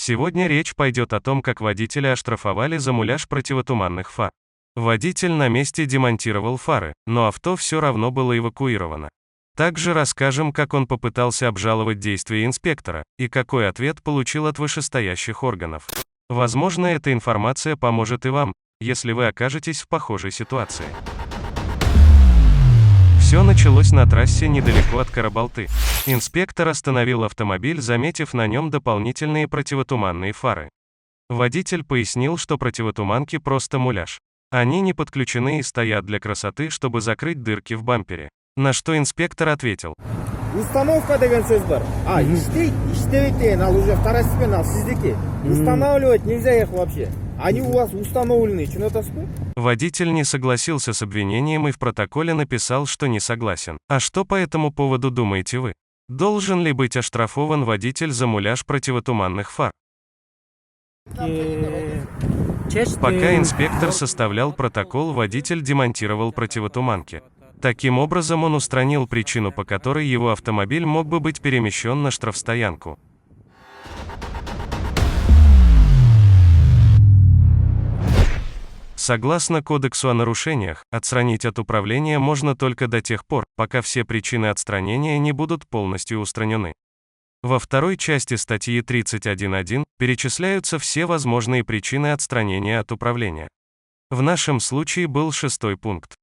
Сегодня речь пойдет о том, как водителя оштрафовали за муляж противотуманных фар. Водитель на месте демонтировал фары, но авто все равно было эвакуировано. Также расскажем, как он попытался обжаловать действия инспектора, и какой ответ получил от вышестоящих органов. Возможно, эта информация поможет и вам, если вы окажетесь в похожей ситуации. Все началось на трассе недалеко от Карабалты. Инспектор остановил автомобиль, заметив на нем дополнительные противотуманные фары. Водитель пояснил, что противотуманки просто муляж. Они не подключены и стоят для красоты, чтобы закрыть дырки в бампере. На что инспектор ответил: Установка деген сөз бар. Иштебейт деген, ал уже второстепенно, ал сиздики. Устанавливать нельзя их вообще. Они у вас установлены, что это такое? Водитель не согласился с обвинением и в протоколе написал, что не согласен. А что по этому поводу думаете вы? Должен ли быть оштрафован водитель за муляж противотуманных фар? Пока инспектор составлял протокол, водитель демонтировал противотуманки. Таким образом, он устранил причину, по которой его автомобиль мог бы быть перемещен на штрафстоянку. Согласно Кодексу о нарушениях, отстранить от управления можно только до тех пор, пока все причины отстранения не будут полностью устранены. Во второй части статьи 31.1 перечисляются все возможные причины отстранения от управления. В нашем случае был 6-й пункт.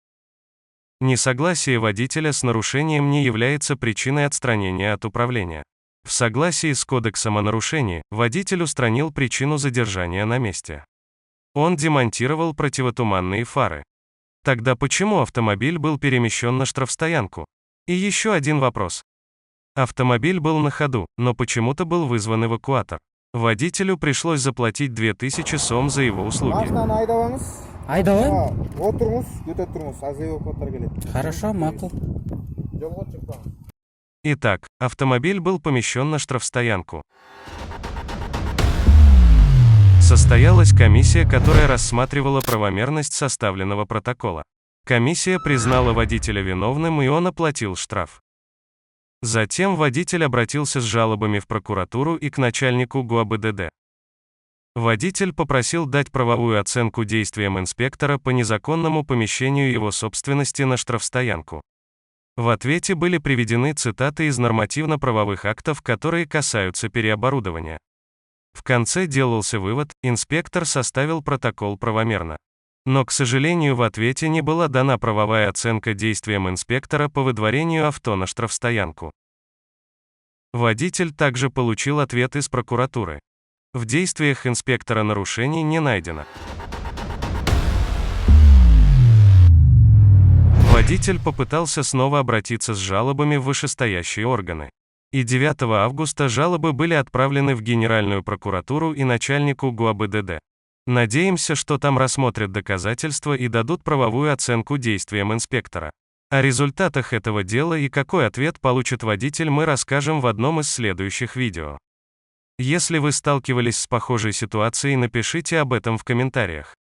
Несогласие водителя с нарушением не является причиной отстранения от управления. В согласии с Кодексом о нарушении, водитель устранил причину задержания на месте. Он демонтировал противотуманные фары. Тогда почему автомобиль был перемещен на штрафстоянку? И еще один вопрос. Автомобиль был на ходу, но почему-то был вызван эвакуатор. Водителю пришлось заплатить 2000 сом за его услуги. Айдавай. Отырыңыз, өте тұрыңыз, аз эвакуатор келеді. Хорошо, макул. Итак, автомобиль был помещен на штрафстоянку. Состоялась комиссия, которая рассматривала правомерность составленного протокола. Комиссия признала водителя виновным, и он оплатил штраф. Затем водитель обратился с жалобами в прокуратуру и к начальнику ГУАБДД. Водитель попросил дать правовую оценку действиям инспектора по незаконному помещению его собственности на штрафстоянку. В ответе были приведены цитаты из нормативно-правовых актов, которые касаются переоборудования. В конце делался вывод: инспектор составил протокол правомерно. Но, к сожалению, в ответе не была дана правовая оценка действиям инспектора по выдворению авто на штрафстоянку. Водитель также получил ответ из прокуратуры. В действиях инспектора нарушений не найдено. Водитель попытался снова обратиться с жалобами в вышестоящие органы. И 9 августа жалобы были отправлены в Генеральную прокуратуру и начальнику ГУАБДД. Надеемся, что там рассмотрят доказательства и дадут правовую оценку действиям инспектора. О результатах этого дела и какой ответ получит водитель, мы расскажем в одном из следующих видео. Если вы сталкивались с похожей ситуацией, напишите об этом в комментариях.